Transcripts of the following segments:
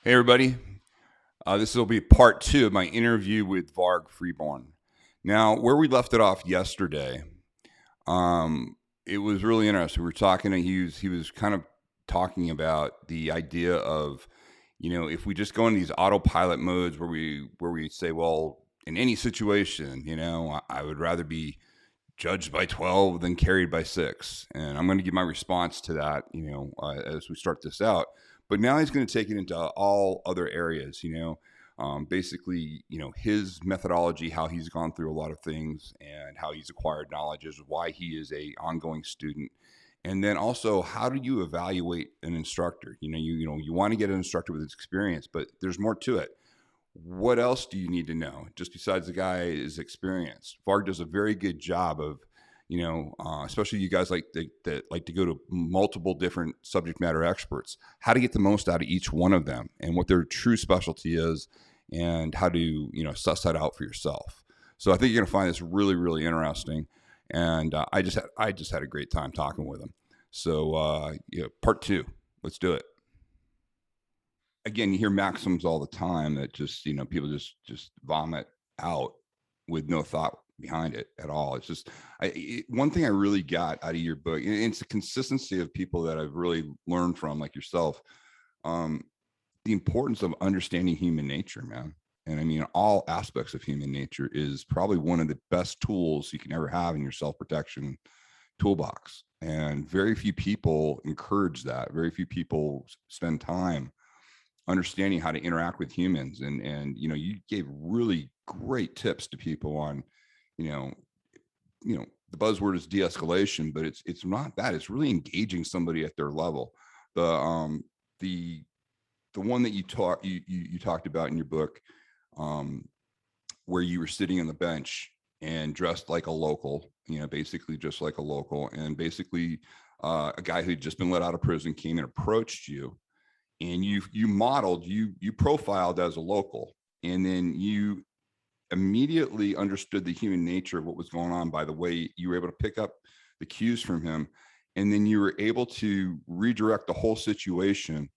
Hey, everybody. This will be part two of my interview with Varg Freeborn. Now, where we left it off yesterday, um, it was really interesting. We were talking, and he was kind of talking about the idea of, if we just go into these autopilot modes where we say, well, in any situation, I would rather be judged by 12 than carried by 6. And I'm going to give my response to that, as we start this out. But now he's going to take it into all other areas, basically, his methodology, how he's gone through a lot of things and how he's acquired knowledge is why he is a ongoing student. And then also, how do you evaluate an instructor? You want to get an instructor with experience, but there's more to it. What else do you need to know just besides the guy is experienced? Varg does a very good job of, especially you guys that like to go to multiple different subject matter experts, how to get the most out of each one of them and what their true specialty is, and how to suss that out for yourself. So I think you're going to find this really, really interesting, and I just had a great time talking with him. So part two, let's do it. Again, you hear maxims all the time that just people just vomit out with no thought behind it at all. It's just one thing I really got out of your book, and it's the consistency of people that I've really learned from, like yourself. Um, the importance of understanding human nature, man. And I mean, all aspects of human nature is probably one of the best tools you can ever have in your self protection toolbox. And very few people encourage that. Very few people spend time understanding how to interact with humans. And you gave really great tips to people on, you know the buzzword is de-escalation, but it's not that. It's really engaging somebody at their level. The the the one that you talked about in your book, um where you were sitting on the bench and dressed like a local, basically just like a local, and basically a guy who'd just been let out of prison came and approached you, and you profiled as a local, and then you immediately understood the human nature of what was going on by the way you were able to pick up the cues from him, and then you were able to redirect the whole situation,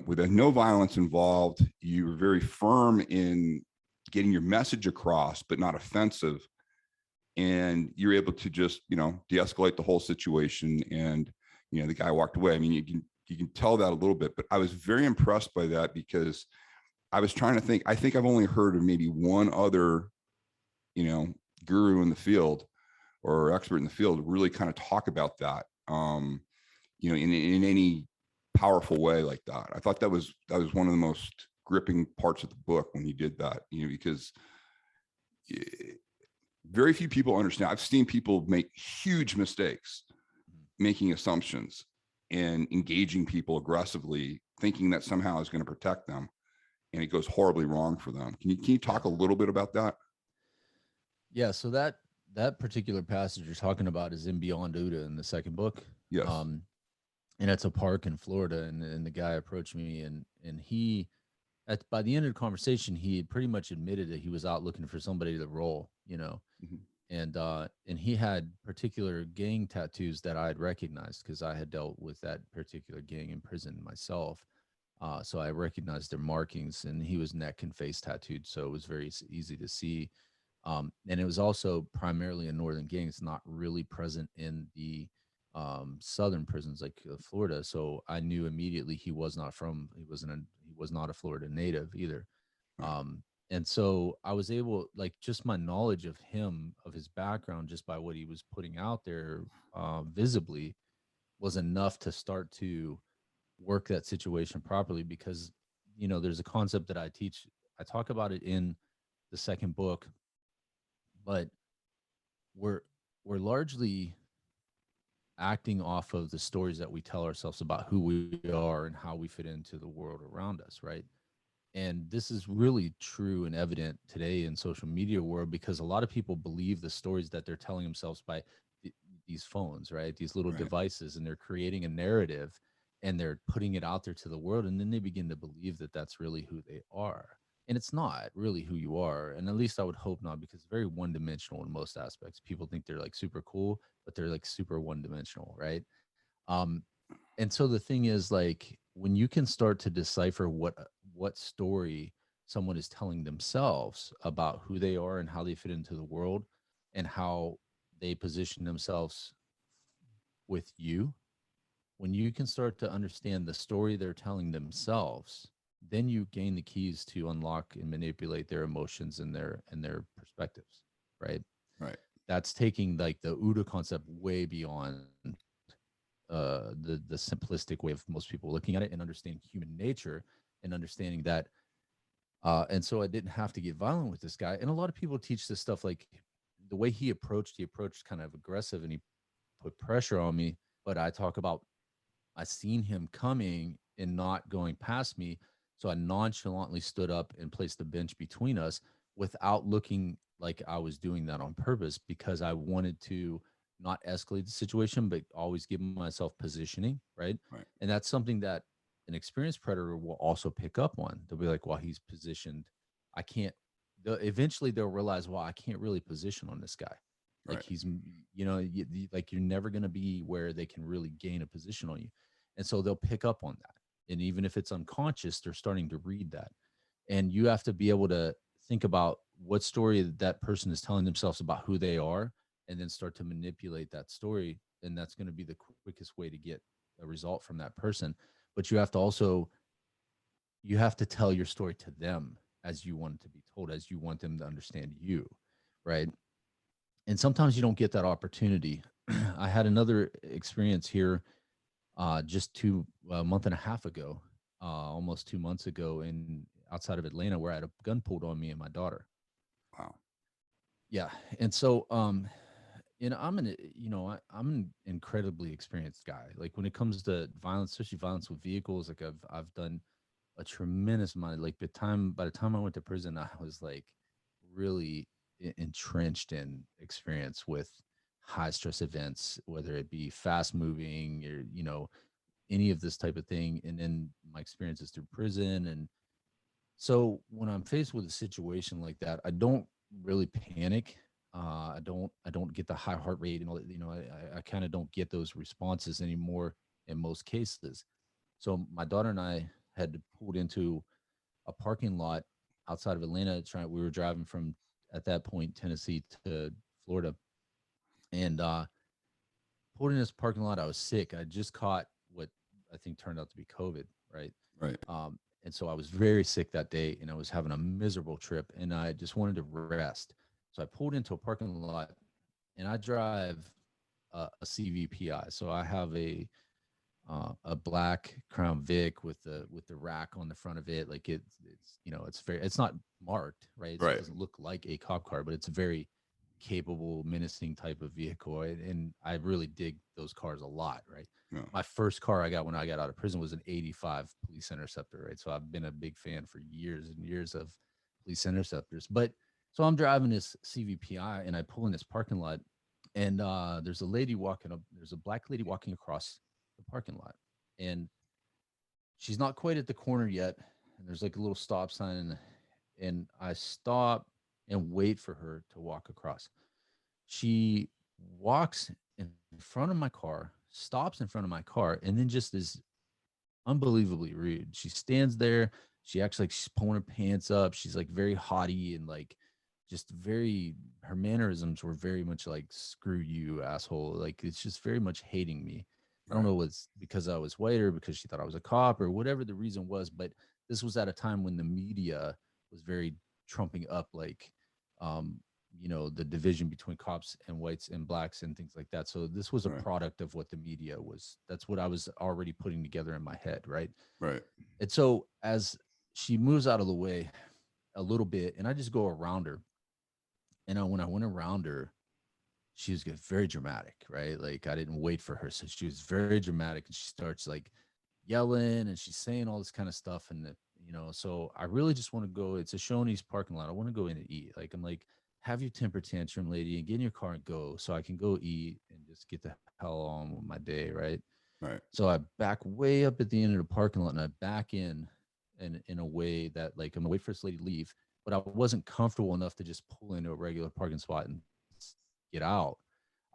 with no violence involved. You were very firm in getting your message across, but not offensive, and you're able to just de-escalate the whole situation, and the guy walked away. I mean, you can tell that a little bit, but I was very impressed by that because I was trying to think. I think I've only heard of maybe one other, you know, guru in the field or expert in the field really kind of talk about that, in any powerful way like that. I thought that was one of the most gripping parts of the book when you did that, because very few people understand. I've seen people make huge mistakes making assumptions and engaging people aggressively, thinking that somehow is going to protect them, and it goes horribly wrong for them. Can you Yeah. talk a little bit about that? Yeah. So that particular passage you're talking about is in Beyond OODA in the second book. Yes. Um, and it's a park in Florida, and the guy approached me, and he by the end of the conversation, he had pretty much admitted that he was out looking for somebody to roll. Mhm. And he had particular gang tattoos that I had recognized because I had dealt with that particular gang in prison myself. So I recognized their markings, and he was neck and face tattooed, so it was very easy to see. And it was also primarily a northern gang. It's not really present in the southern prisons like Florida. So I knew immediately he was not a Florida native either. Right. Um, and so I was able, like, just my knowledge of him, of his background, just by what he was putting out there visibly, was enough to start to work that situation properly. Because there's a concept that I teach. I talk about it in the second book, but we're we're largely acting off of the stories that we tell ourselves about who we are and how we fit into the world around us, right? And this is really true and evident today in social media world, because a lot of people believe the stories that they're telling themselves by th- these phones, right? These little Right. devices, and they're creating a narrative, and they're putting it out there to the world, and then they begin to believe that that's really who they are. And it's not really who you are, and at least I would hope not, because it's very one dimensional in most aspects. People think they're like super cool, but they're like super one dimensional, right? um and so the thing is, like, when you can start to decipher what story someone is telling themselves about who they are and how they fit into the world and how they position themselves with you, when you can start to understand the story they're telling themselves, then you gain the keys to unlock and manipulate their emotions and their perspectives, right? Right. That's taking like the OODA concept way beyond the simplistic way of most people looking at it and understanding human nature and understanding that. And so I didn't have to get violent with this guy. And a lot of people teach this stuff like the way he approached kind of aggressive and he put pressure on me. But I talk about I seen him coming and not going past me. So I nonchalantly stood up and placed a bench between us without looking like I was doing that on purpose because I wanted to not escalate the situation, but always give myself positioning. Right. Right. And that's something that an experienced predator will also pick up on. They'll be like, well, he's positioned. I can't, eventually they'll realize, well, I can't really position on this guy. Like Right. he's, like you're never going to be where they can really gain a position on you. And so they'll pick up on that. And even if it's unconscious, they're starting to read that. And you have to be able to think about what story that person is telling themselves about who they are and then start to manipulate that story. And that's going to be the quickest way to get a result from that person. But you have to also, you have to tell your story to them as you want it to be told, as you want them to understand you. Right. And sometimes you don't get that opportunity. I had another experience here just a month and a half ago, almost 2 months ago, in outside of Atlanta, where I had a gun pulled on me and my daughter. Wow. Yeah, and so I'm I'm an incredibly experienced guy. Like when it comes to violence, especially violence with vehicles, like I've done a tremendous amount. Like by the time I went to prison, I was like really entrenched in experience with high stress events, whether it be fast moving or any of this type of thing, and then my experiences through prison. And so when I'm faced with a situation like that, I don't really panic. I don't get the high heart rate and all that. I kind of don't get those responses anymore in most cases. So my daughter and I had pulled into a parking lot outside of Atlanta. We were driving from at that point Tennessee to Florida, and pulled in this parking lot. I was sick. I just caught what I think turned out to be COVID, right? Right. And so I was very sick that day, and I was having a miserable trip, and I just wanted to rest. So I pulled into a parking lot, and I drive a CVPI. So I have a black Crown Vic with the rack on the front of it. Like it's not marked, right? It Right. doesn't look like a cop car, but it's a very capable, menacing type of vehicle. And I really dig those cars a lot, right? Yeah. My first car I got when I got out of prison was an 85 Police Interceptor, right? So I've been a big fan for years and years of Police Interceptors. But so I'm driving this CVPI and I pull in this parking lot and there's a lady walking up, there's a black lady walking across the parking lot. And she's not quite at the corner yet. And there's like a little stop sign and I stop and wait for her to walk across. She walks in front of my car, stops in front of my car, and then just is unbelievably rude. She stands there. She acts like she's pulling her pants up. She's like very haughty and like just very, her mannerisms were very much like, screw you, asshole. Like it's just very much hating me. I don't Right. know if it's because I was white or because she thought I was a cop or whatever the reason was, but this was at a time when the media was very trumping up like um the division between cops and whites and blacks and things like that. So this was a Right. product of what the media was. That's what I was already putting together in my head, right? Right. And so as she moves out of the way a little bit and I just go around her, and when I went around her, she was very dramatic, right? Like I didn't wait for her, so she was very dramatic, and she starts like yelling, and she's saying all this kind of stuff, and so I really just want to go. It's a Shoney's parking lot. I want to go in and eat. Like I'm like, have your temper tantrum, lady, and get in your car and go, so I can go eat and just get the hell on with my day, right? Right. So I back way up at the end of the parking lot, and I back in a way that like I'm gonna wait for this lady to leave, but I wasn't comfortable enough to just pull into a regular parking spot and get out.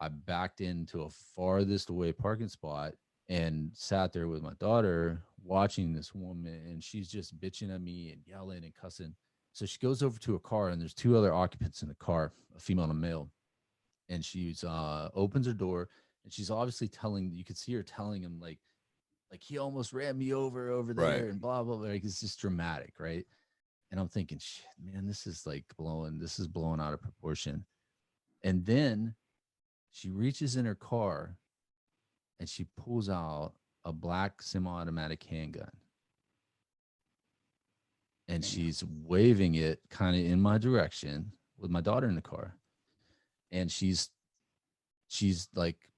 I backed into a farthest away parking spot and sat there with my daughter watching this woman, and she's just bitching at me and yelling and cussing. So she goes over to a car, and there's two other occupants in the car, a female and a male, and she's opens her door, and she's obviously telling, you could see her telling him like he almost ran me over Right. there and blah blah blah. Like it's just dramatic, right? And I'm thinking, shit, man, this is blowing out of proportion. And then she reaches in her car and she pulls out a black semi-automatic handgun, and Damn. she's waving it kind of in my direction with my daughter in the car, and she's like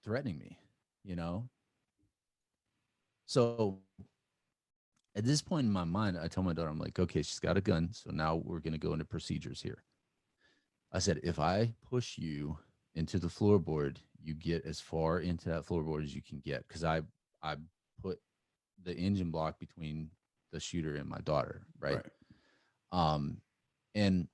threatening me, you know. So at this point in my mind, I tell my daughter, I'm like, okay, she's got a gun, so now we're going to go into procedures here. I said, if I push you into the floorboard, you get as far into that floorboard as you can get, because I put the engine block between the shooter and my daughter, right? Right. Um, and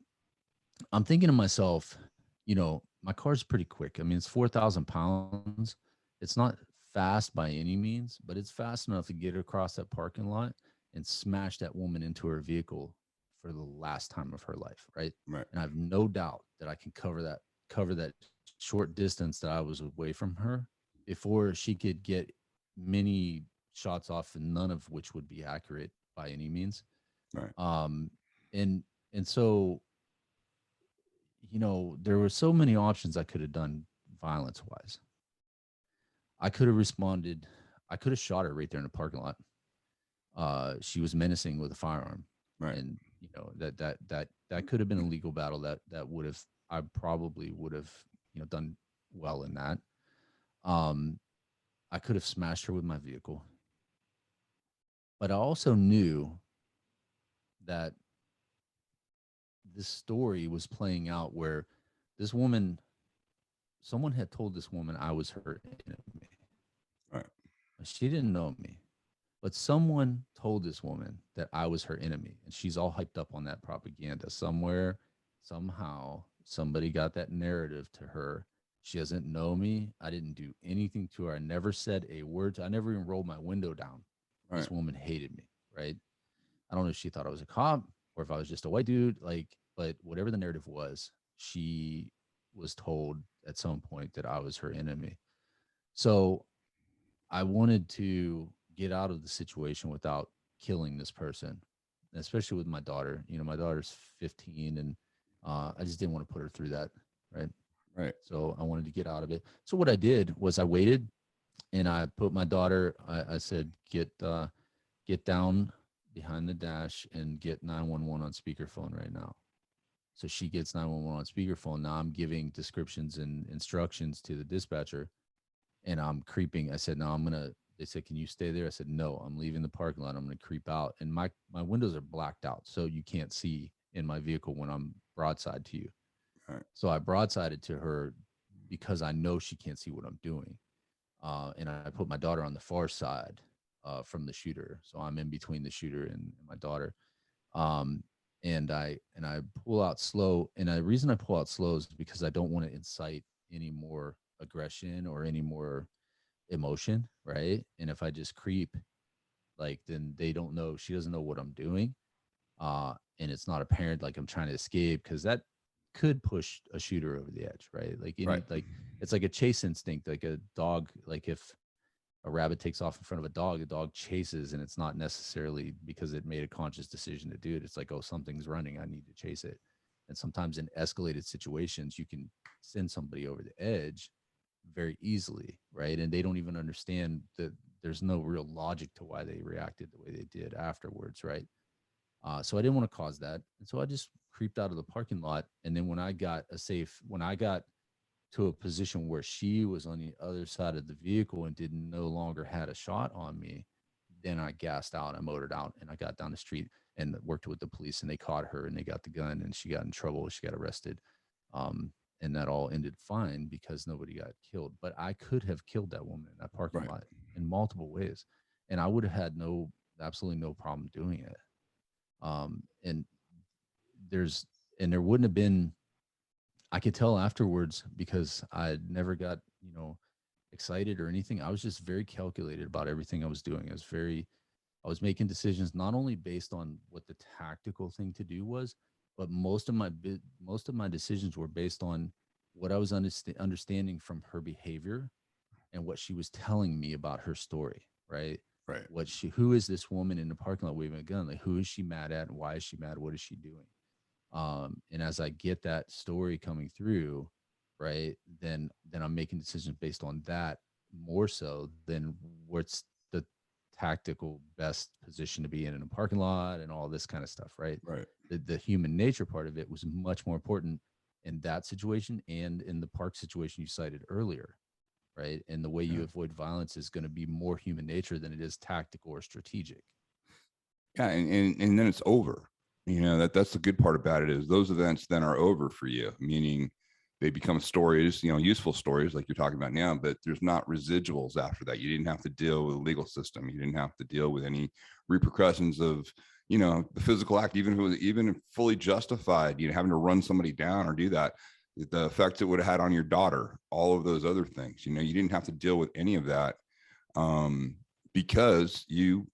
I'm thinking to myself, my car's pretty quick. I mean, it's 4,000 pounds. It's not fast by any means, but it's fast enough to get across that parking lot and smash that woman into her vehicle for the last time of her life, right? Right. And I have no doubt that I can cover that short distance that I was away from her before she could get many shots off, and none of which would be accurate by any means. Right. Um, and and so there were so many options I could have done violence wise. I could have responded. I could have shot her right there in the parking lot. She was menacing with a firearm, Right. and that could have been a legal battle that would have, I probably would have done well in that. Um, I could have smashed her with my vehicle, but I also knew that this story was playing out where this woman, someone had told this woman I was her enemy. Right. She didn't know me, but someone told this woman that I was her enemy, and she's all hyped up on that propaganda. Somewhere, somehow, somebody got that narrative to her. She doesn't know me. I didn't do anything to her. I never said a word. I never even rolled my window down. Right. This woman hated me, right? I don't know if she thought I was a cop or if I was just a white dude, but whatever the narrative was, she was told at some point that I was her enemy. So I wanted to get out of the situation without killing this person, especially with my daughter. My daughter's 15, and I just didn't want to put her through that. Right. Right. So I wanted to get out of it. So what I did was I waited, and I put my daughter, I said, get down behind the dash and get 911 on speakerphone right now. So she gets 911 on speakerphone. Now I'm giving descriptions and instructions to the dispatcher, and I'm creeping. I said, no, they said, can you stay there? I said, no, I'm leaving the parking lot. I'm going to creep out. And my windows are blacked out, so you can't see in my vehicle when I'm broadside to you. Right. So I broadsided to her because I know she can't see what I'm doing. And I put my daughter on the far side from the shooter. So I'm in between the shooter and my daughter. Um, and I pull out slow. And the reason I pull out slow is because I don't want to incite any more aggression or any more emotion, right? And if I just creep, then they don't know, she doesn't know what I'm doing. And it's not apparent like I'm trying to escape, because that could push a shooter over the edge, right? Right. It's like a chase instinct, like a dog, like if a rabbit takes off in front of a dog chases, and it's not necessarily because it made a conscious decision to do it. It's like, oh, something's running, I need to chase it. And sometimes in escalated situations, you can send somebody over the edge very easily, right? And they don't even understand that there's no real logic to why they reacted the way they did afterwards, right? So I didn't want to cause that, and so I just creeped out of the parking lot. And then when I got to a position where she was on the other side of the vehicle and did no longer had a shot on me, then I gassed out. I motored out, and I got down the street and worked with the police, and they caught her and they got the gun, and she got in trouble. She got arrested. Um, and that all ended fine because nobody got killed. But I could have killed that woman in that parking Right. lot in multiple ways, and I would have had absolutely no problem doing it. And there's and there wouldn't have been. I could tell afterwards because I never got excited or anything. I was just very calculated about everything I was doing. I was making decisions not only based on what the tactical thing to do was, but most of my decisions were based on what I was understanding from her behavior and what she was telling me about her story, right? Right. Who is this woman in the parking lot waving a gun? Like, who is she mad at? And why is she mad? What is she doing? And as I get that story coming through, right, then I'm making decisions based on that more so than what's the tactical best position to be in a parking lot and all this kind of stuff, right? Right. The human nature part of it was much more important in that situation and in the park situation you cited earlier, right? And the way you Yeah. avoid violence is going to be more human nature than it is tactical or strategic. Yeah, and then it's over. You know, that's the good part about it is those events then are over for you, meaning they become stories, you know, useful stories like you're talking about now, but there's not residuals after that. You didn't have to deal with the legal system. You didn't have to deal with any repercussions of, you know, the physical act, even if it was even fully justified, you know, having to run somebody down or do that, the effects it would have had on your daughter, all of those other things. You know, you didn't have to deal with any of that, um, because you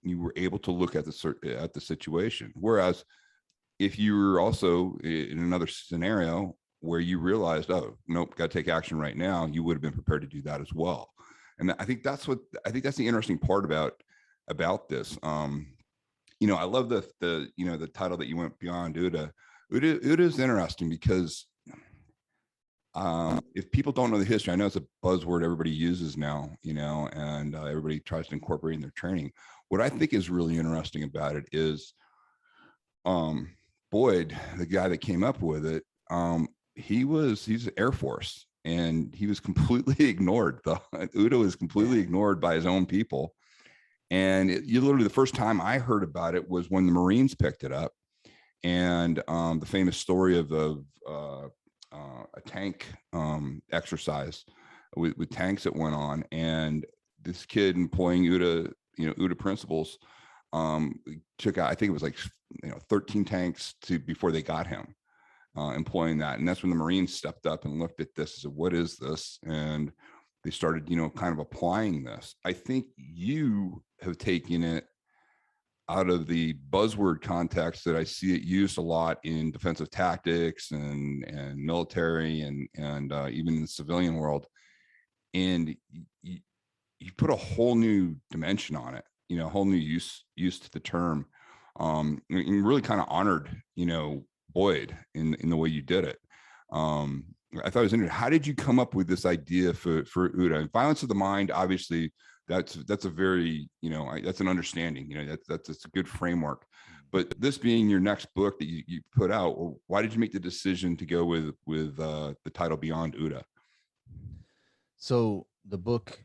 were able to look at the situation. Whereas if you were also in another scenario where you realized, oh nope, got to take action right now, you would have been prepared to do that as well. And I think that's the interesting part about this. You know, I love the you know the title that you went beyond OODA. OODA is interesting because if people don't know the history, I know it's a buzzword everybody uses now, you know, and everybody tries to incorporate in their training. What I think is really interesting about it is um, Boyd, the guy that came up with it, he's Air Force, and he was completely ignored. The OODA was completely ignored by his own people, and you literally the first time I heard about it was when the Marines picked it up, and the famous story of a tank exercise with tanks that went on, and this kid employing OODA, you know, OODA principles, took out, I think it was like, you know, 13 tanks to before they got him, employing that. And that's when the Marines stepped up and looked at this and said, what is this? And they started, you know, kind of applying this. I think you have taken it out of the buzzword context that I see it used a lot in defensive tactics and military and even in the civilian world. And you put a whole new dimension on it, you know, a whole new use to the term, and really kind of honored, you know, Boyd in the way you did it. I thought it was interesting. How did you come up with this idea for OODA? Violence of the mind, obviously, that's a very, you know, that's an understanding, you know, that's a good framework. But this being your next book that you put out, why did you make the decision to go with the title Beyond OODA? So the book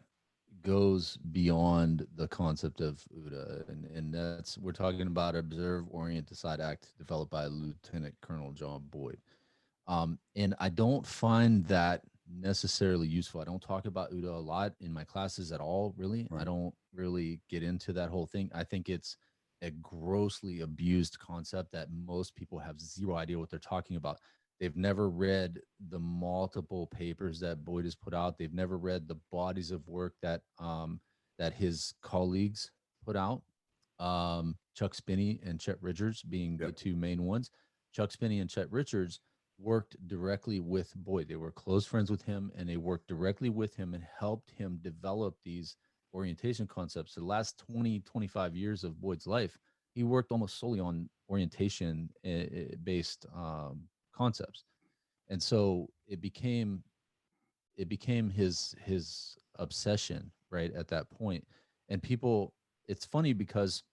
goes beyond the concept of OODA, and that's we're talking about Observe, Orient, Decide, Act, developed by Lieutenant Colonel John Boyd. And I don't find that necessarily useful. I don't talk about OODA a lot in my classes at all, really. I Right. don't really get into that whole thing. I think it's a grossly abused concept that most people have zero idea what they're talking about. They've never read the multiple papers that Boyd has put out. They've never read the bodies of work that his colleagues put out. Chuck Spinney and Chet Richards being the Yep. two main ones. Chuck Spinney and Chet Richards worked directly with Boyd. They were close friends with him, and they worked directly with him and helped him develop these orientation concepts. The last 20, 25 years of Boyd's life, he worked almost solely on orientation based concepts. And so it became his obsession right at that point. And people, it's funny because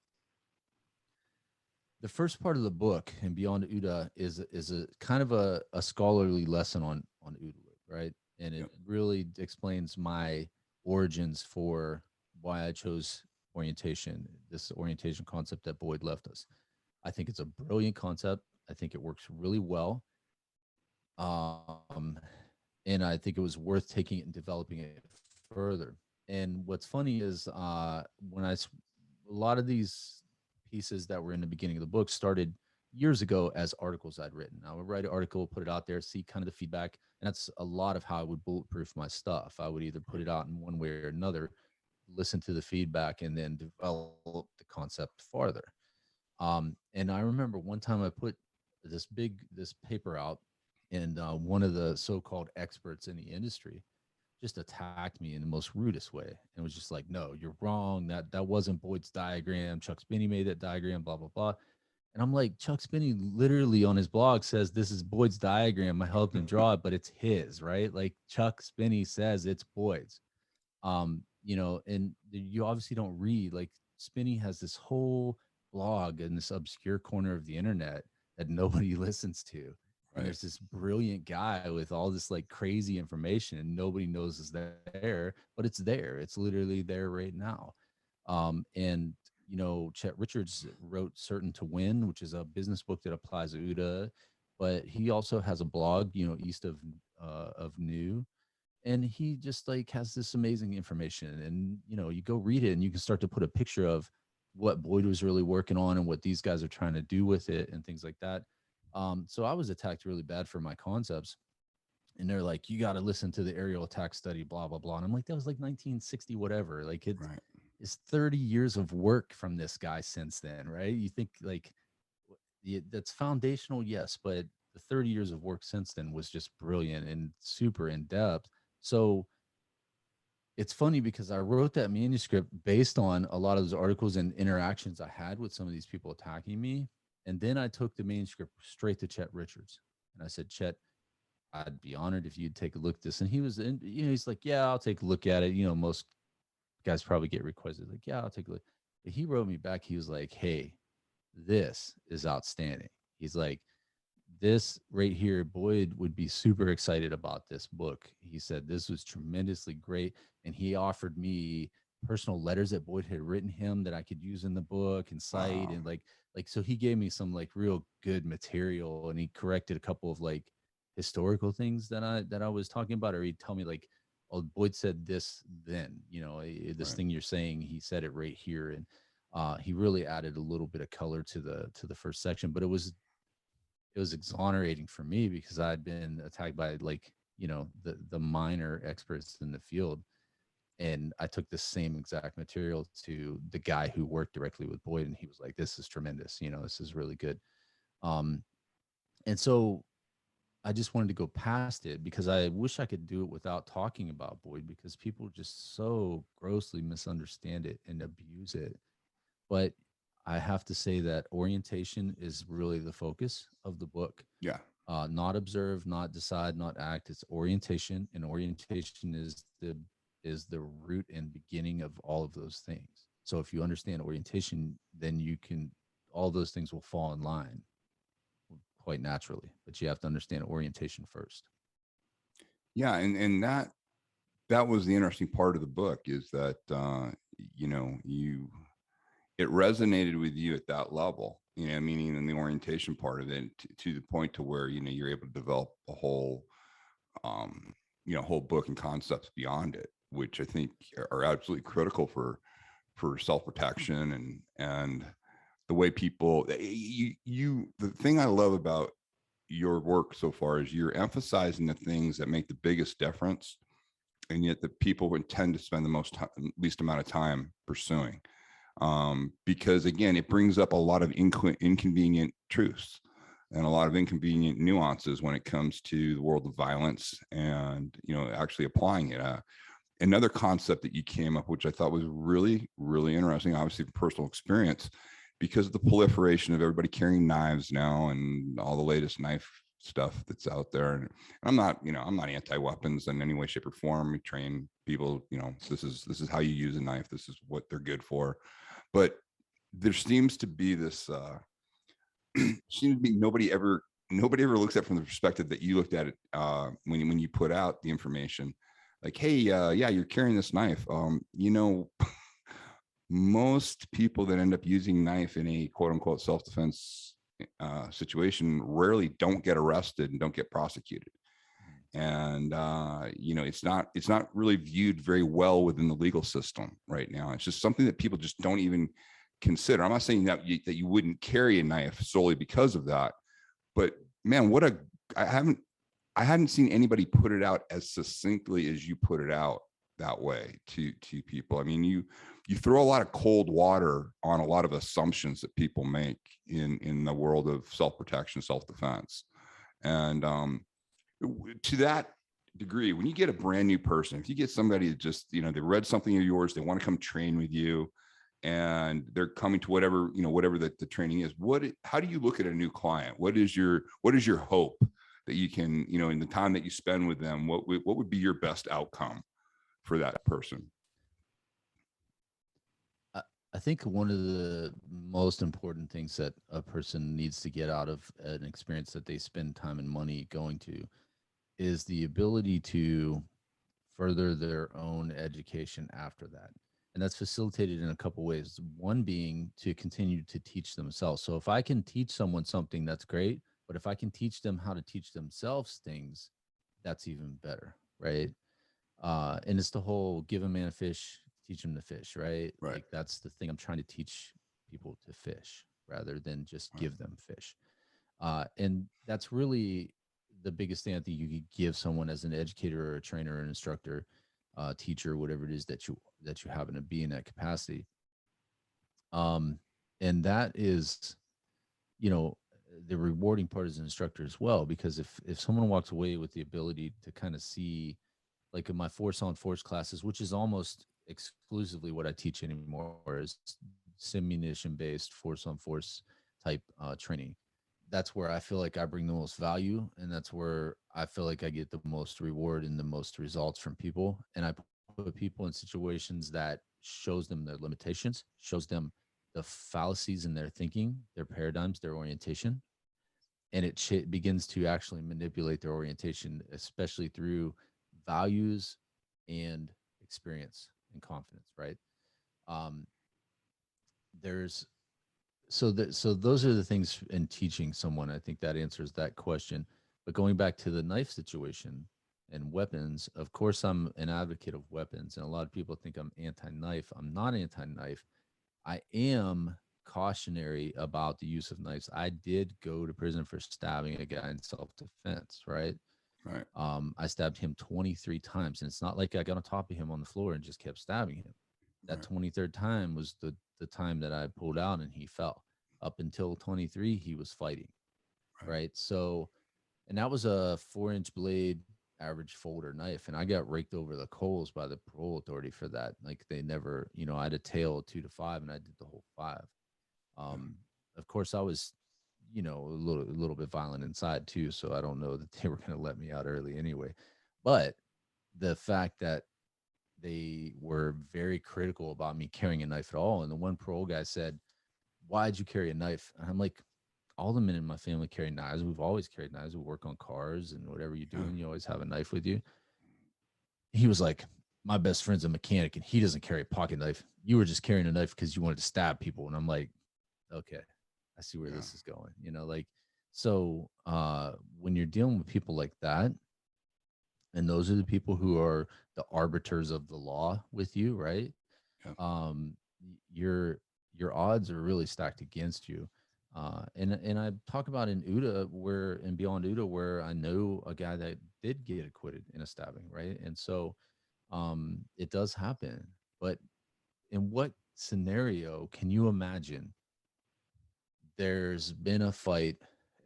the first part of the book and Beyond OODA is a kind of a scholarly lesson on OODA, right? And it Yep. really explains my origins for why I chose orientation, this orientation concept that Boyd left us. I think it's a brilliant concept. I think it works really well. Um, and I think it was worth taking it and developing it further. And what's funny is a lot of these pieces that were in the beginning of the book started years ago as articles I'd written. I would write an article, put it out there, see kind of the feedback. And that's a lot of how I would bulletproof my stuff. I would either put Right. it out in one way or another, listen to the feedback, and then develop the concept farther. And I remember one time I put this paper out, and one of the so-called experts in the industry just attacked me in the most rudest way and was just like, "No, you're wrong. That wasn't Boyd's diagram. Chuck Spinney made that diagram. Blah blah blah." And I'm like, Chuck Spinney literally on his blog says this is Boyd's diagram. I helped him draw it, but it's his, right? Like Chuck Spinney says it's Boyd's. And you obviously don't read, like, Spinney has this whole blog in this obscure corner of the internet that nobody listens to. And Right. there's this brilliant guy with all this like crazy information and nobody knows is there, but it's there. It's literally there right now. And Chet Richards wrote Certain to Win, which is a business book that applies OODA, but he also has a blog, east of New, and he just like has this amazing information, and you go read it and you can start to put a picture of what Boyd was really working on and what these guys are trying to do with it and things like that. So I was attacked really bad for my concepts, and they're like, you got to listen to the aerial attack study, blah blah blah, and I'm like, that was like 1960 whatever, like Right. it's 30 years of work from this guy since then, right? You think like that's foundational, yes, but the 30 years of work since then was just brilliant and super in depth. So it's funny because I wrote that manuscript based on a lot of those articles and interactions I had with some of these people attacking me. And then I took the manuscript straight to Chet Richards. And I said, Chet, I'd be honored if you'd take a look at this. And he was, he's like, yeah, I'll take a look at it. Most guys probably get requested, like, yeah, I'll take a look. But he wrote me back. He was like, hey, this is outstanding. He's like, this right here, Boyd would be super excited about this book. He said this was tremendously great. And he offered me personal letters that Boyd had written him that I could use in the book and cite. Wow. And so he gave me some like real good material, and he corrected a couple of like historical things that I was talking about, or he'd tell me like, oh, Boyd said this then, this Right. thing you're saying, he said it right here. And he really added a little bit of color to the first section, but it was exonerating for me because I'd been attacked by like the minor experts in the field, and I took the same exact material to the guy who worked directly with Boyd, and he was like, "This is tremendous. This is really good." Um, and so I just wanted to go past it because I wish I could do it without talking about Boyd, because people just so grossly misunderstand it and abuse it. But I have to say that orientation is really the focus of the book. Yeah. Not observe, not decide, not act. It's orientation, and orientation is the root and beginning of all of those things. So if you understand orientation, then all those things will fall in line quite naturally. But you have to understand orientation first. Yeah. And that was the interesting part of the book, is that, you it resonated with you at that level, meaning in the orientation part of it, to the point to where, you're able to develop a whole, whole book and concepts beyond it, which I think are absolutely critical for self-protection and the way people, the thing I love about your work so far is you're emphasizing the things that make the biggest difference, and yet the people would tend to spend the least amount of time pursuing, because again, it brings up a lot of inconvenient truths and a lot of inconvenient nuances when it comes to the world of violence and actually applying it. Another concept that you came up, which I thought was really, really interesting, obviously personal experience, because of the proliferation of everybody carrying knives now and all the latest knife stuff that's out there. And I'm not anti-weapons in any way, shape, or form. We train people, this is how you use a knife. This is what they're good for. But there seems to be this, seems to be nobody ever looks at it from the perspective that you looked at it, when you put out the information, like, hey, yeah, you're carrying this knife. Most people that end up using knife in a quote unquote self-defense situation rarely don't get arrested and don't get prosecuted. And it's not really viewed very well within the legal system right now. It's just something that people just don't even consider. I'm not saying that you wouldn't carry a knife solely because of that, but man, I haven't I hadn't seen anybody put it out as succinctly as you put it out that way to people. I mean, you throw a lot of cold water on a lot of assumptions that people make in the world of self-protection, self-defense. And to that degree, when you get a brand new person, if you get somebody that just, they read something of yours, they want to come train with you, and they're coming to whatever the training is, how do you look at a new client? What is your hope that you can, in the time that you spend with them, what would be your best outcome for that person? I think one of the most important things that a person needs to get out of an experience that they spend time and money going to is the ability to further their own education after that. And that's facilitated in a couple ways. One being to continue to teach themselves. So if I can teach someone something, that's great. But if I can teach them how to teach themselves things, that's even better, right? And it's the whole give a man a fish, teach him to fish, right? Right. Like that's the thing. I'm trying to teach people to fish rather than just Right. give them fish. And that's really the biggest thing I think you could give someone as an educator or a trainer or an instructor, teacher, whatever it is that you happen to be in that capacity. And that is, you know, the rewarding part as an instructor as well, because if someone walks away with the ability to kind of see, like in my force on force classes, which is almost exclusively what I teach anymore, is simunition based force on force type training. That's where I feel like I bring the most value, and that's where I feel like I get the most reward and the most results from people. And I put people in situations that shows them their limitations, shows them the fallacies in their thinking, their paradigms, their orientation, and it begins to actually manipulate their orientation, especially through values and experience and confidence, right? um, there's so those are the things in teaching someone. I think that answers that question. But going back to the knife situation and weapons, of course I'm an advocate of weapons, and a lot of people think I'm anti-knife. I'm not anti-knife. I am cautionary about the use of knives. I did go to prison for stabbing a guy in self-defense, right? Right. I stabbed him 23 times, and it's not like I got on top of him on the floor and just kept stabbing him. That Right. 23rd time was the time that I pulled out and he fell. Up until 23, he was fighting, Right. right? So, and that was a 4-inch blade average folder knife, and I got raked over the coals by the parole authority for that. Like they never, I had a tail of 2 to 5, and I did the whole 5. Yeah. Of course, I was, a little bit violent inside too, so I don't know that they were going to let me out early anyway. But the fact that they were very critical about me carrying a knife at all, and the one parole guy said, "Why'd you carry a knife?" And I'm like, "All the men in my family carry knives. We've always carried knives. We work on cars, and whatever you're Yeah. doing, you always have a knife with you." He was like, "My best friend's a mechanic, and he doesn't carry a pocket knife. You were just carrying a knife because you wanted to stab people." And I'm like, "Okay, I see where Yeah. this is going." Like, so when you're dealing with people like that, and those are the people who are the arbiters of the law with you, right? Yeah. um your odds are really stacked against you. And I talk about in OODA, where and beyond OODA, where I know a guy that did get acquitted in a stabbing, right? And so it does happen. But in what scenario can you imagine there's been a fight,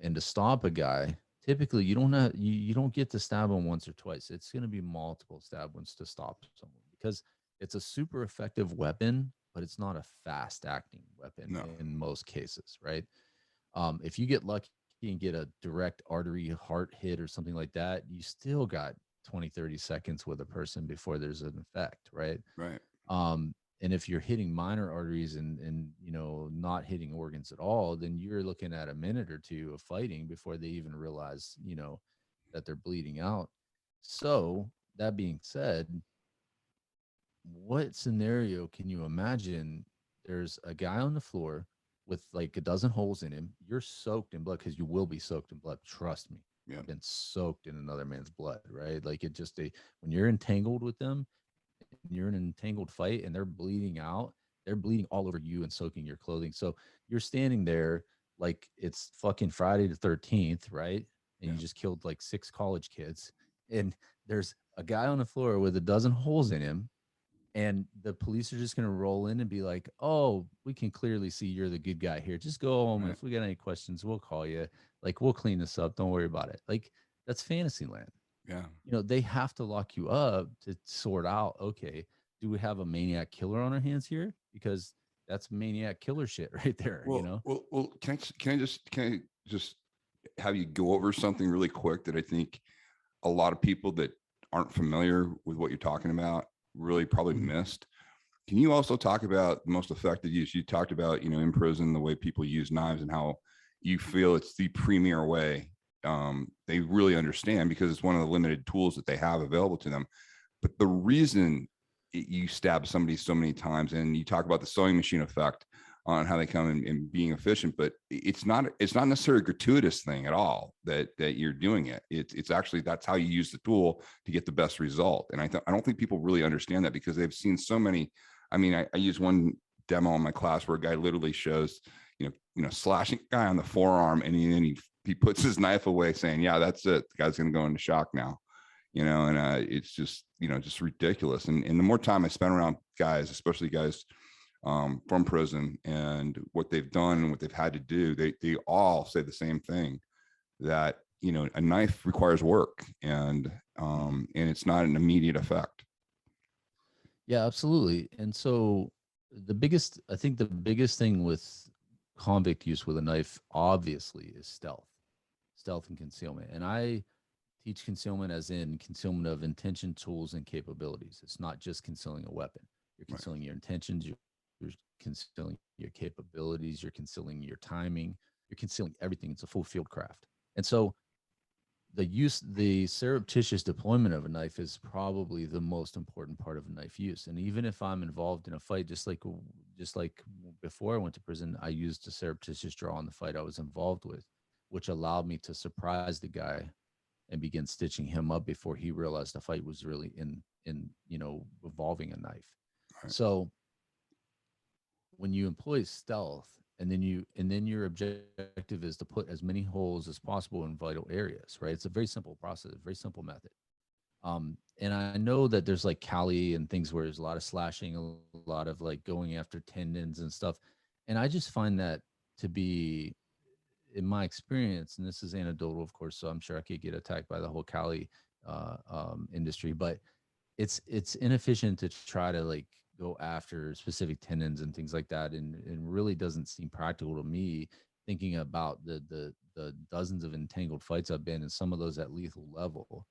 and to stop a guy, typically you don't get to stab him once or twice. It's going to be multiple stab wounds to stop someone, because it's a super effective weapon, but it's not a fast acting weapon No. in most cases, right? If you get lucky and get a direct artery heart hit or something like that, you still got 20-30 seconds with a person before there's an effect, right? Right. And if you're hitting minor arteries and not hitting organs at all, then you're looking at a minute or two of fighting before they even realize that they're bleeding out. So that being said, what scenario can you imagine? There's a guy on the floor with like a dozen holes in him. You're soaked in blood, because you will be soaked in blood. Trust me. Yeah. I've been soaked in another man's blood, right? Like it just when you're entangled with them, and you're in an entangled fight and they're bleeding out, they're bleeding all over you and soaking your clothing. So you're standing there like it's fucking Friday the 13th, right? And Yeah. you just killed like 6 college kids. And there's a guy on the floor with a dozen holes in him. And the police are just going to roll in and be like, oh, we can clearly see you're the good guy here. Just go home. Right. If we got any questions, we'll call you. Like, we'll clean this up. Don't worry about it. Like, that's fantasy land. Yeah. They have to lock you up to sort out, okay, do we have a maniac killer on our hands here? Because that's maniac killer shit right there, Well. Can I just have you go over something really quick that I think a lot of people that aren't familiar with what you're talking about really probably Mhm. missed. Can you also talk about the most effective use? You talked about, in prison, the way people use knives and how you feel it's the premier way. They really understand because it's one of the limited tools that they have available to them. But the reason you stab somebody so many times, and you talk about the sewing machine effect on how they come and being efficient, but it's not necessarily a gratuitous thing at all that you're doing it. It's actually, that's how you use the tool to get the best result. And I don't think people really understand that because they've seen so many. I mean, I use one demo in my class where a guy literally shows, slashing a guy on the forearm, and he puts his knife away, saying, "Yeah, that's it. The guy's going to go into shock now." And it's just, just ridiculous. And the more time I spend around guys, especially guys from prison, and what they've done and what they've had to do, they all say the same thing, that, a knife requires work, and it's not an immediate effect. Yeah, absolutely. And so I think the biggest thing with convict use with a knife, obviously, is stealth and concealment. And I teach concealment as in concealment of intention, tools, and capabilities. It's not just concealing a weapon. You're Right. concealing your intentions, you're concealing your capabilities, you're concealing your timing, you're concealing everything. It's a full field craft. And so the surreptitious deployment of a knife is probably the most important part of knife use. And even if I'm involved in a fight, just like before I went to prison, I used a surreptitious draw in the fight I was involved with, which allowed me to surprise the guy and begin stitching him up before he realized the fight was really in involving a knife. Right. So when you employ stealth, and then your objective is to put as many holes as possible in vital areas, right? It's a very simple process, a very simple method. And I know that there's like Cali and things where there's a lot of slashing, a lot of like going after tendons and stuff. And I just find that to be, in my experience, and this is anecdotal, of course, so I'm sure I could get attacked by the whole Cali industry, but it's inefficient to try to like go after specific tendons and things like that, and really doesn't seem practical to me, thinking about the dozens of entangled fights I've been in, some of those at lethal level.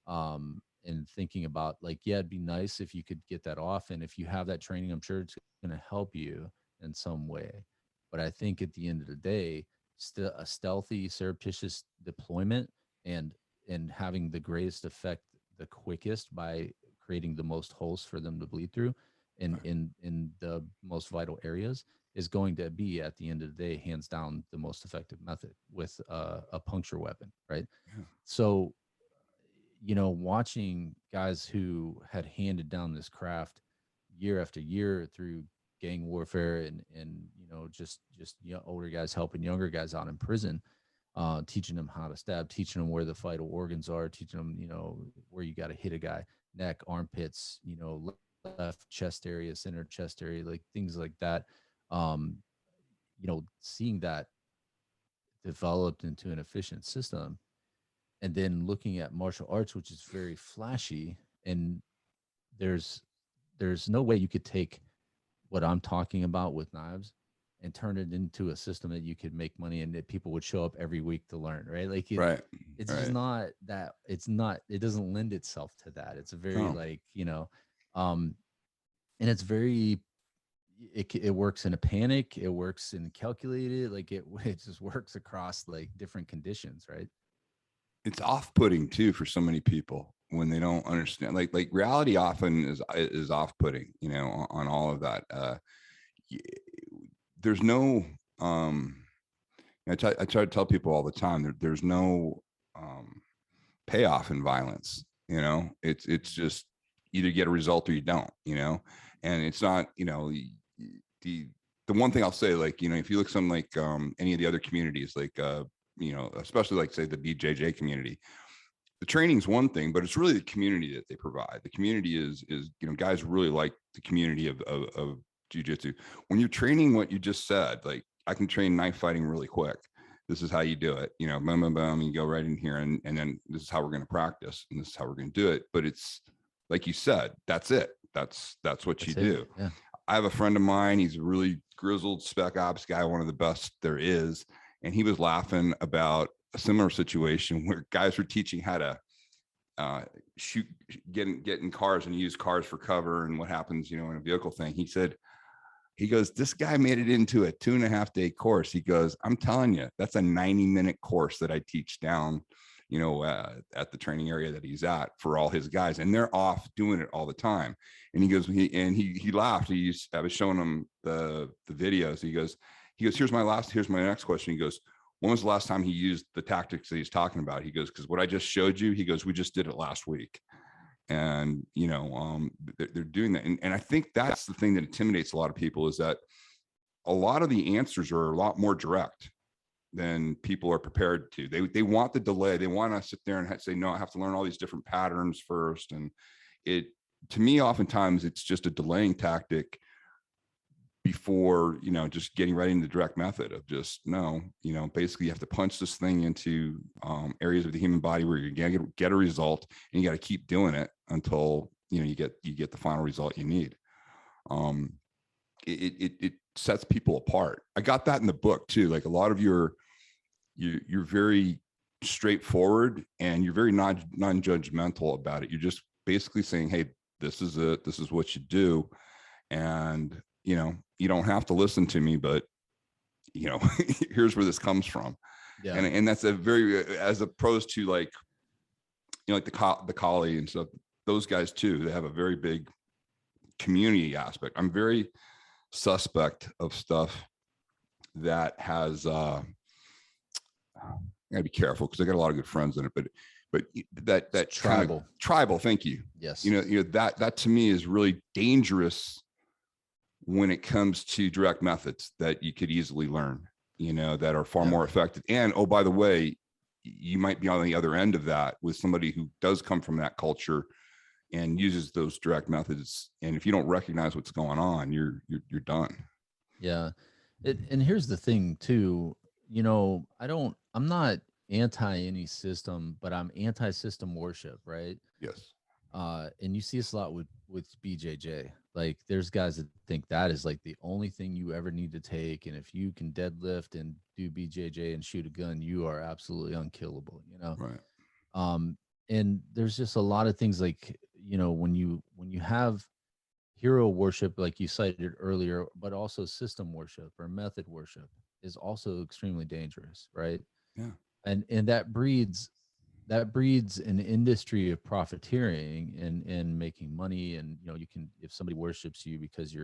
And thinking about, like, yeah, it'd be nice if you could get that off, and if you have that training, I'm sure it's going to help you in some way. But I think at the end of the day, still a stealthy surreptitious deployment, and having the greatest effect the quickest by creating the most holes for them to bleed through Right. in the most vital areas, is going to be, at the end of the day, hands down the most effective method with a puncture weapon, right? Yeah. So watching guys who had handed down this craft year after year through gang warfare, and just older guys helping younger guys out in prison, teaching them how to stab, teaching them where the vital organs are, teaching them, where you got to hit a guy, neck, armpits, left chest area, center chest area, like things like that. Um, Seeing that developed into an efficient system, and then looking at martial arts, which is very flashy, and there's there's no way you could take what I'm talking about with knives and turn it into a system that you could make money and that people would show up every week to learn, right? Like Right. it's just Right. not that, it doesn't lend itself to that. It's a very, No. like, um and it's very, it works in a panic, it works in calculated, like it just works across like different conditions, right? It's off-putting too for so many people when they don't understand. Like reality often is off-putting, on all of that. There's no. I try to tell people all the time, there's no payoff in violence. It's just either get a result or you don't. And it's not. the the one thing I'll say, like, if you look some like any of the other communities, like especially like say the BJJ community, the training's one thing, but it's really the community that they provide. The community is guys really like the community of jiu-jitsu. When you're training what you just said, like I can train knife fighting really quick. This is how you do it. Boom, boom, boom. You go right in here, and then this is how we're going to practice, and this is how we're going to do it. But it's like you said, that's it. That's what you That's it. do. Yeah. I have a friend of mine. He's a really grizzled spec ops guy, one of the best there is. And he was laughing about a similar situation where guys were teaching how to shoot, get in cars and use cars for cover and what happens, in a vehicle thing. He goes, this guy made it into a 2.5-day course. He goes, I'm telling you, that's a 90-minute course that I teach down, at the training area that he's at for all his guys. And they're off doing it all the time. And he goes, he laughed. I was showing him the videos. He goes, here's my next question. He goes, when was the last time he used the tactics that he's talking about? He goes, because what I just showed you, he goes, we just did it last week. And they're doing that, and I think that's the thing that intimidates a lot of people, is that a lot of the answers are a lot more direct than people are prepared to. They want the delay. They want to sit there and say, no, I have to learn all these different patterns first. And it, to me, oftentimes it's just a delaying tactic before, just getting right into the direct method of just, no, basically you have to punch this thing into areas of the human body where you're going to get a result, and you got to keep doing it until, you get the final result you need. It sets people apart. I got that in the book too. Like a lot of you're very straightforward, and you're very non-judgmental about it. You're just basically saying, hey, this is it. This is what you do. And, you don't have to listen to me, but, here's where this comes from. Yeah. And that's a very, as opposed to like, like the Collie and stuff, those guys too, they have a very big community aspect. I'm very suspect of stuff that has, I gotta be careful because I got a lot of good friends in it, but that tribal. kind of tribal. Thank you. Yes. That to me is really dangerous when it comes to direct methods that you could easily learn, that are far more effective. And, oh, by the way, you might be on the other end of that with somebody who does come from that culture and uses those direct methods. And if you don't recognize what's going on, you're done. Yeah. And here's the thing too, I'm not anti any system, but I'm anti-system worship, right? Yes. And you see this a lot with BJJ. Like there's guys that think that is like the only thing you ever need to take, and if you can deadlift and do BJJ and shoot a gun, you are absolutely unkillable. Right. And there's just a lot of things like when you have hero worship, like you cited earlier, but also system worship or method worship is also extremely dangerous, right? Yeah. And that breeds an industry of profiteering and making money. And you can, if somebody worships you because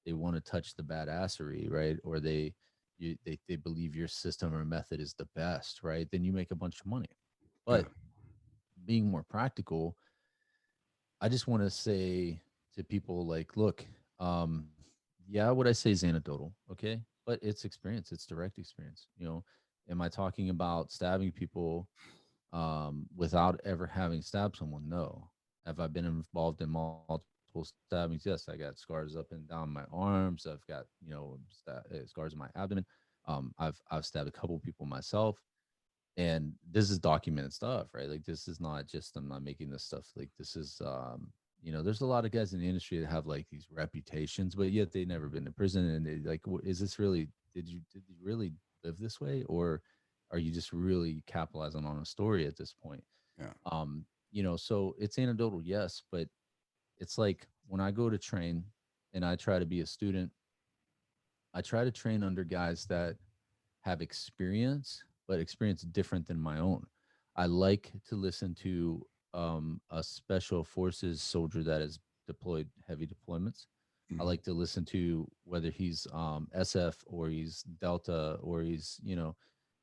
they want to touch the badassery, right, or they believe your system or method is the best, right, then you make a bunch of money. But being more practical, I just want to say to people, like, look, yeah, what I say is anecdotal, okay, but it's experience, it's direct experience. Am I talking about stabbing people without ever having stabbed someone? No. Have I been involved in multiple stabbings? Yes. I got scars up and down my arms. I've got scars in my abdomen. I've stabbed a couple people myself, and this is documented stuff, right? Like this is not just, I'm not making this stuff. Like this is there's a lot of guys in the industry that have like these reputations, but yet they never been to prison. And they like, is this really, did you really live this way, or are you just really capitalizing on a story at this point? Yeah. So it's anecdotal, yes, but it's like when I go to train and I try to be a student, I try to train under guys that have experience, but experience different than my own. I like to listen to a special forces soldier that has deployed heavy deployments. I like to listen to whether he's SF or he's Delta or he's,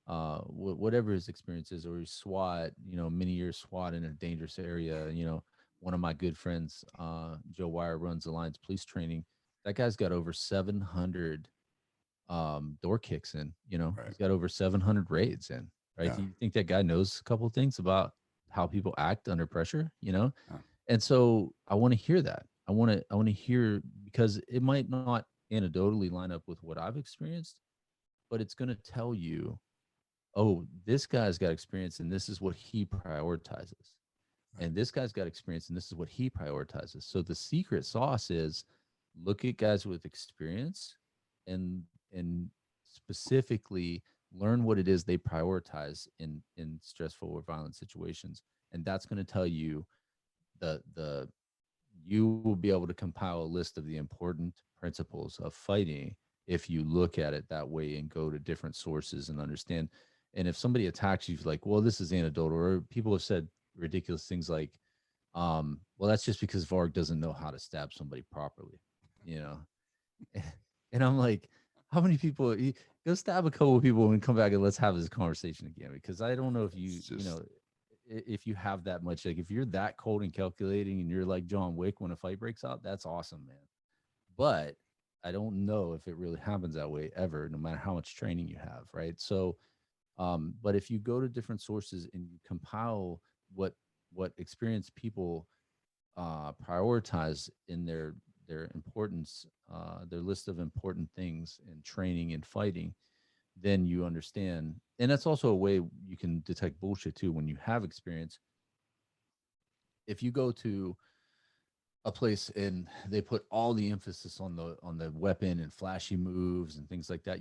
whatever his experience is, or he's SWAT, many years SWAT in a dangerous area. One of my good friends, Joe Wire, runs Alliance Police Training. That guy's got over 700 door kicks in. Right. He's got over 700 raids in. Right? Yeah. Do you think that guy knows a couple of things about how people act under pressure? Yeah. And so I want to hear that. I want to hear, because it might not anecdotally line up with what I've experienced, but it's going to tell you, oh, this guy's got experience and this is what he prioritizes. Right. And this guy's got experience and this is what he prioritizes. So the secret sauce is look at guys with experience and and specifically learn what it is they prioritize in stressful or violent situations. And that's going to tell you the you will be able to compile a list of the important principles of fighting if you look at it that way and go to different sources and understand. And if somebody attacks you like, well, this is anecdotal, or people have said ridiculous things like, well, that's just because Varg doesn't know how to stab somebody properly, you know. And I'm like, how many people go stab a couple of people and come back and let's have this conversation again? Because I don't know if It's just, if you have that much, like if you're that cold and calculating and you're like John Wick when a fight breaks out, that's awesome, man. But I don't know if it really happens that way ever, no matter how much training you have, right? So, but if you go to different sources and you compile what experienced people prioritize in their importance, their list of important things in training and fighting, then you understand. And that's also a way you can detect bullshit too when you have experience. If you go to a place and they put all the emphasis on the weapon and flashy moves and things like that,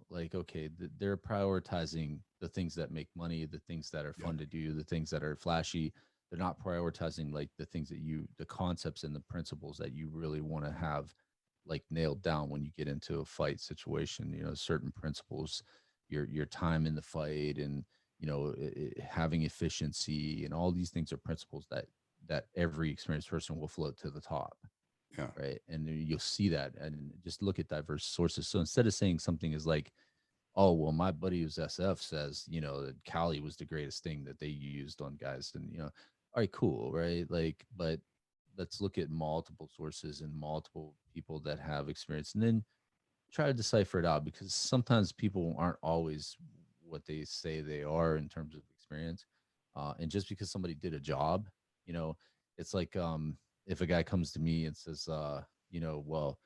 like, okay, they're prioritizing the things that make money, the things that are yeah. fun to do, the things that are flashy. They're not prioritizing like the things the concepts and the principles that you really want to have like nailed down when you get into a fight situation. Certain principles, your time in the fight, and having efficiency, and all these things are principles that every experienced person will float to the top, Yeah. right? And you'll see that, and just look at diverse sources. So instead of saying something is like, oh, well, my buddy who's SF says, that Cali was the greatest thing that they used on guys, and all right, cool, right? Like, but let's look at multiple sources and multiple people that have experience, and then try to decipher it out, because sometimes people aren't always what they say they are in terms of experience. And just because somebody did a job, you know, it's like if a guy comes to me and says, well,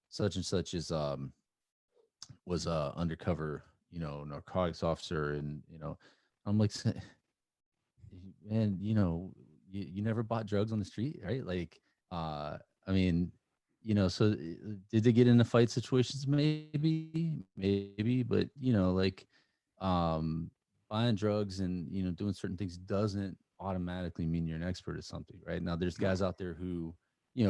such and such is was undercover, narcotics officer, and I'm like, man, you never bought drugs on the street, right? Like, I mean, so did they get into fight situations? Maybe, but like, um, buying drugs and doing certain things doesn't automatically mean you're an expert at something, right? Now, there's No. guys out there who,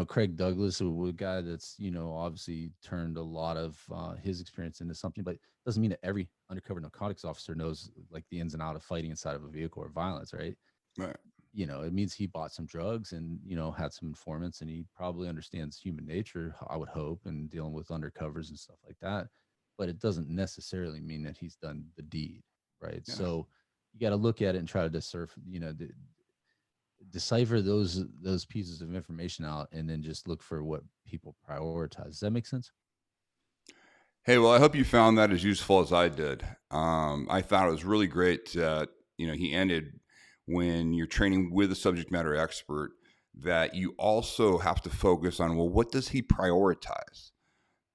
Craig Douglas, a guy that's obviously turned a lot of his experience into something, but doesn't mean that every undercover narcotics officer knows like the ins and out of fighting inside of a vehicle or violence, right? Right. It means he bought some drugs and had some informants, and he probably understands human nature, I would hope, and dealing with undercovers and stuff like that. But it doesn't necessarily mean that he's done the deed, right? Yeah. So you got to look at it and try to decipher those pieces of information out, and then just look for what people prioritize. Does that make sense? Hey, well, I hope you found that as useful as I did. I thought it was really great. He ended when you're training with a subject matter expert that you also have to focus on, well, what does he prioritize?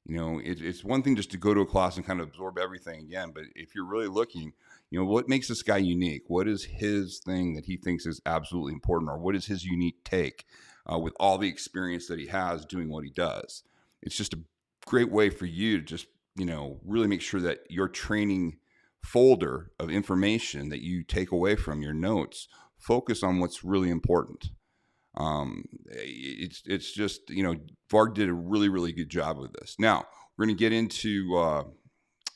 It's one thing just to go to a class and kind of absorb everything again, but if you're really looking, what makes this guy unique? What is his thing that he thinks is absolutely important, or what is his unique take with all the experience that he has doing what he does? It's just a great way for you to just, really make sure that your training folder of information that you take away from your notes focus on what's really important. It's just, Varg did a really, really good job with this. Now we're going to get into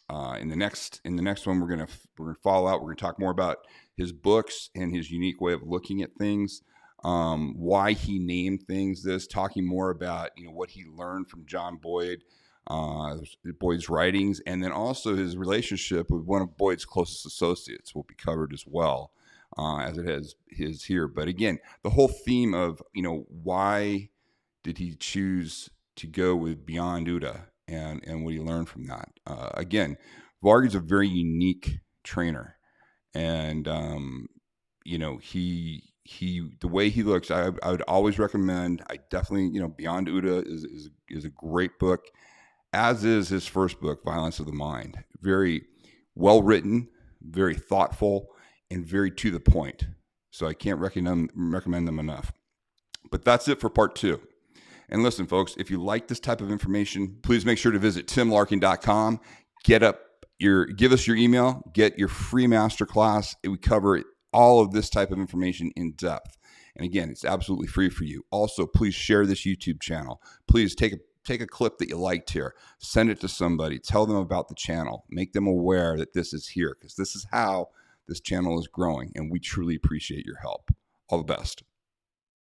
in the next one we're going to follow out. We're going to talk more about his books and his unique way of looking at things, why he named things this, talking more about what he learned from John Boyd's writings, and then also his relationship with one of Boyd's closest associates will be covered as well, as it has his here. But again, the whole theme of why did he choose to go with Beyond OODA and what he learned from that. Again, Varg is a very unique trainer, and he the way he looks, I would always recommend. I definitely, Beyond OODA is a great book, as is his first book, Violence of the Mind. Very well written, very thoughtful, and very to the point. So I can't recommend them enough. But that's it for part 2. And listen, folks, if you like this type of information, please make sure to visit timlarkin.com. Give us your email, get your free masterclass. We cover all of this type of information in depth. And again, it's absolutely free for you. Also, please share this YouTube channel. Please take a clip that you liked here, send it to somebody, tell them about the channel, make them aware that this is here, because this is how this channel is growing, and we truly appreciate your help. All the best.